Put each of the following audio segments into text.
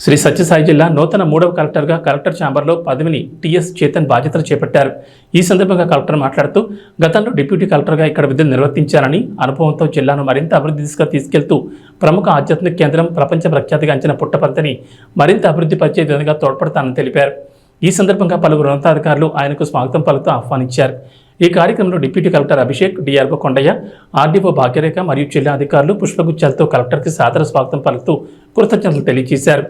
శ్రీ సత్యసాయి జిల్లా నూతన 3వ కలెక్టర్గా కలెక్టర్ ఛాంబర్లో పదవిని టీఎస్ చేతన్ బాధ్యతలు చేపట్టారు. ఈ సందర్భంగా కలెక్టర్ మాట్లాడుతూ గతంలో డిప్యూటీ కలెక్టర్గా ఇక్కడ విధులు నిర్వర్తించారని, అనుభవంతో జిల్లాను మరింత అభివృద్ధి దిశగా తీసుకెళ్తూ ప్రముఖ ఆధ్యాత్మిక కేంద్రం, ప్రపంచ ప్రఖ్యాతిగాంచిన పుట్టపర్తిని మరింత అభివృద్ధి పరిచే విధంగా తోడ్పడతానని తెలిపారు. ఈ సందర్భంగా పలువురు ఉన్నతాధికారులు ఆయనకు స్వాగతం పలుకుతూ ఆహ్వానించారు. ఈ కార్యక్రమంలో deputy collector Abhishek, DRO Kondaiah, RDO Bhagyarekha మరియు జిల్లా అధికారులు పుష్పగుచ్చాలతో కలెక్టర్కి సాదర స్వాగతం పలుకుతూ కృతజ్ఞతలు తెలియజేశారు.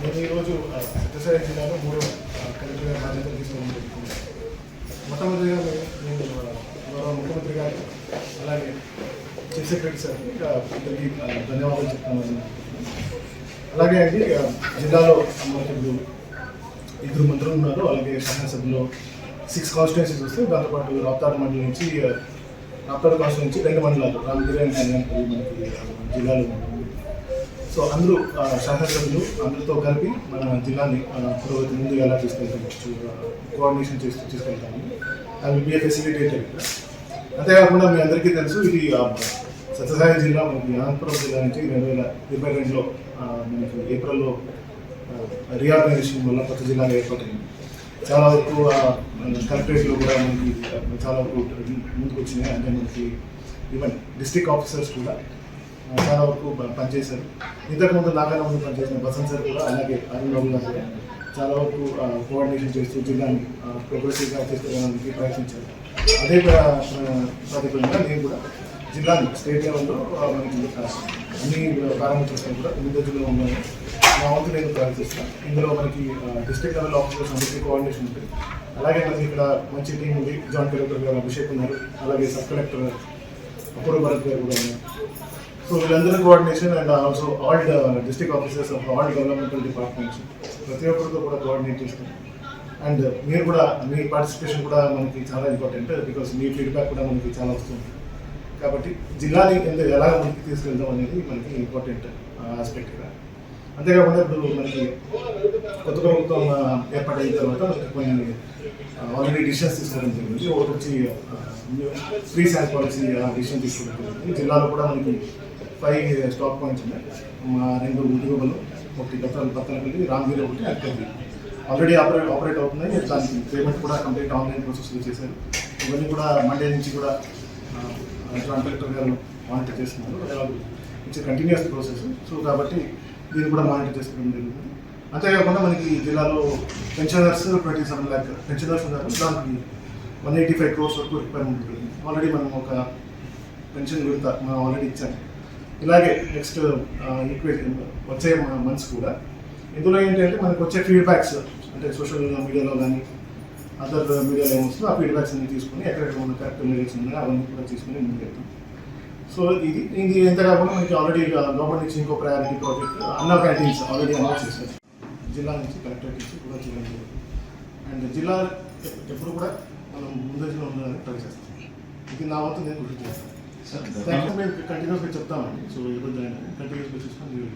నేను ఈరోజు సత్యసాయి జిల్లాలో 3వ కలెక్టర్గా బాధ్యతలు తీసుకోవడం జరుగుతుంది. మొట్టమొదటిగా నేను గౌరవ ముఖ్యమంత్రి గారు అలాగే చీఫ్ సెక్రటరీ సార్కి అందరికీ ధన్యవాదాలు చెప్తున్నాను. అలాగే అండి జిల్లాలో మనకి ఇప్పుడు 2 మంత్రులు ఉన్నారు. అలాగే శాసనసభలో 6 కాన్స్టిట్యున్సీస్ వస్తే దాంతోపాటు రాప్తాడు మండలి నుంచి రాప్తాడు కాన్స్టిట్యూన్సీ నుంచి 2 మండలాలు రామగిరి అండ్ కళ్యాణ్పల్లి మనకి జిల్లాలో ఉంటుంది. సో అందరూ శాసనసభ్యులు అందరితో కలిపి మన జిల్లాని పురోగతి ముందుకు ఎలా తీసుకెళ్తాము, కోఆర్డినేషన్ చేస్తూ తీసుకెళ్తాము. అది విల్ బి ఎ ఫెసిలిటేటర్. అంతేకాకుండా మీ అందరికీ తెలుసు, ఇది సత్యసాయి జిల్లా మనకి అనంతపురం జిల్లా నుంచి 2022లో మనకి ఏప్రిల్లో రీఆర్గనైజేషన్ వల్ల కొత్త జిల్లాగా ఏర్పడింది. చాలా వరకు కలెక్టరేట్లో కూడా మనకి చాలా వరకు ముందుకు వచ్చినాయి. అంటే మనకి ఈవెన్ డిస్ట్రిక్ట్ ఆఫీసర్స్ కూడా చాలా వరకు పనిచేశారు. ఇంతకుముందు నాకన్నా ముందు పనిచేసిన బసంత్ సార్ కూడా, అలాగే అరుణ్ బాబు గారు కూడా చాలా వరకు కోఆర్డినేషన్ చేస్తూ జిల్లాని ప్రోగ్రెసివ్గా తీసుకెళ్ళడానికి ప్రయత్నించారు. అదే ప్రాతిపదికగా నేను కూడా జిల్లాని స్టేట్ లెవెల్లో మనకి అన్ని ప్రారంభించడం కూడా ముందజులో ఉన్నాను. మా వంతు నేను ప్రయత్నిస్తాను. ఇందులో మనకి డిస్ట్రిక్ట్ లెవెల్ ఆఫీసర్స్ అందరికీ కోఆర్డినేషన్ ఉంటుంది. అలాగే మనకి ఇక్కడ మంచి టీం ఉంది. జాయింట్ కలెక్టర్ గారు అభిషేక్ ఉన్నారు, అలాగే సబ్ కలెక్టర్ అపూర్వ భరత్ గారు కూడా ఉన్నారు. సో వీళ్ళందరూ coordination and also all district officers of all governmental departments ప్రతి ఒక్కరితో కూడా కోఆర్డినేట్ చేస్తాం. అండ్ మీరు కూడా మీ పార్టిసిపేషన్ కూడా మనకి చాలా ఇంపార్టెంట్, బికాస్ మీ ఫీడ్బ్యాక్ కూడా మనకి చాలా వస్తుంది. కాబట్టి జిల్లాని ఎలా ముందుకు తీసుకెళ్దాం అనేది మనకి ఇంపార్టెంట్ ఆస్పెక్ట్. అంతేకాకుండా ఇప్పుడు మనకి కొత్త ప్రభుత్వం ఏర్పాటైన తర్వాత మనకి కొన్ని ఆల్రెడీ డిసిషన్స్ తీసుకోవడం జరిగింది. ఒకటి వచ్చి ఫ్రీ శాండ్ పాలసీ డిసిషన్ తీసుకోవడం జరిగింది. జిల్లాలో కూడా మనకి 5 స్టాక్ పాయింట్స్ ఉన్నాయి. మా 2 ఉద్యోగులు, ఒకటి బత్తలపల్లి, రామగిరి, ఒకటి అక్కడి ఆల్రెడీ ఆపరేట్ అవుతున్నాయి. దానికి పేమెంట్ కూడా కంప్లీట్ ఆన్లైన్ ప్రాసెస్లో చేశారు. ఇవన్నీ కూడా మండే నుంచి కూడా జాయింట్ కలెక్టర్ గారు మానిటర్ చేస్తున్నారు. It's continuous process. సో కాబట్టి దీన్ని కూడా మానిటర్ చేసుకోవడం జరుగుతుంది. అంతేకాకుండా మనకి జిల్లాలో పెన్షనర్స్ 27 lakh పెన్షనర్స్ ఉన్నారు. దానికి 185 crores వరకు రిక్వైర్మెంట్ ఉంటుంది. ఆల్రెడీ మనం ఒక పెన్షన్ విడత మనం ఆల్రెడీ ఇచ్చాము. ఇలాగే నెక్స్ట్ వచ్చే మంత్స్ కూడా ఇందులో ఏంటంటే మనకు వచ్చే ఫీడ్బ్యాక్స్, అంటే సోషల్ మీడియాలో కానీ అదర్ మీడియాలో ఏమొస్తుందో ఆ ఫీడ్బ్యాక్స్ అన్ని తీసుకుని ఎక్కడెక్కడ ఉన్న కరెక్ట్ మెజర్స్ ఉన్నాయో అవన్నీ కూడా తీసుకుని ముందుకెళ్తాం. సో ఇది ఎంత కాకుండా మనకి ఆల్రెడీ గవర్నమెంట్ నుంచి ఇంకో ప్రయారిటీ ప్రాజెక్ట్ అన్న క్యాంటీన్స్ ఆల్రెడీ అనౌన్స్ చేశారు. జిల్లా నుంచి కలెక్టరేట్ నుంచి కూడా చేయడం జరుగుతుంది. అండ్ జిల్లా ఎప్పుడు కూడా మనం ముందస్తులో ఉండాలని ట్రై చేస్తాం. ఇది నా వంతు నేను కృషి చేస్తాను. మేము కంటిన్యూస్గా చెప్తామండి. సో ఈరోజు కంటిన్యూస్గా చూసుకొని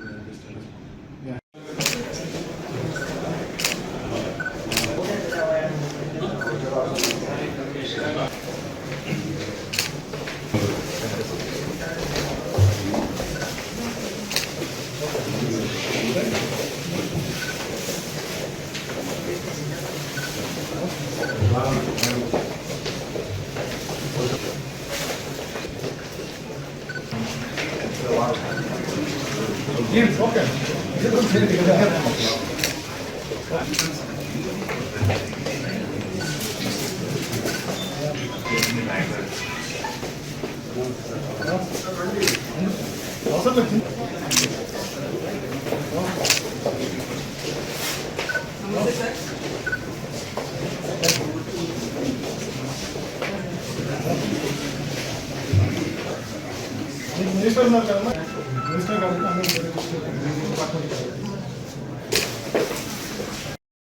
మినిస్టర్ ఉన్నారు కదా, మినిస్టర్ గారికి అందరూ డిపార్ట్మెంట్ చేస్తాను.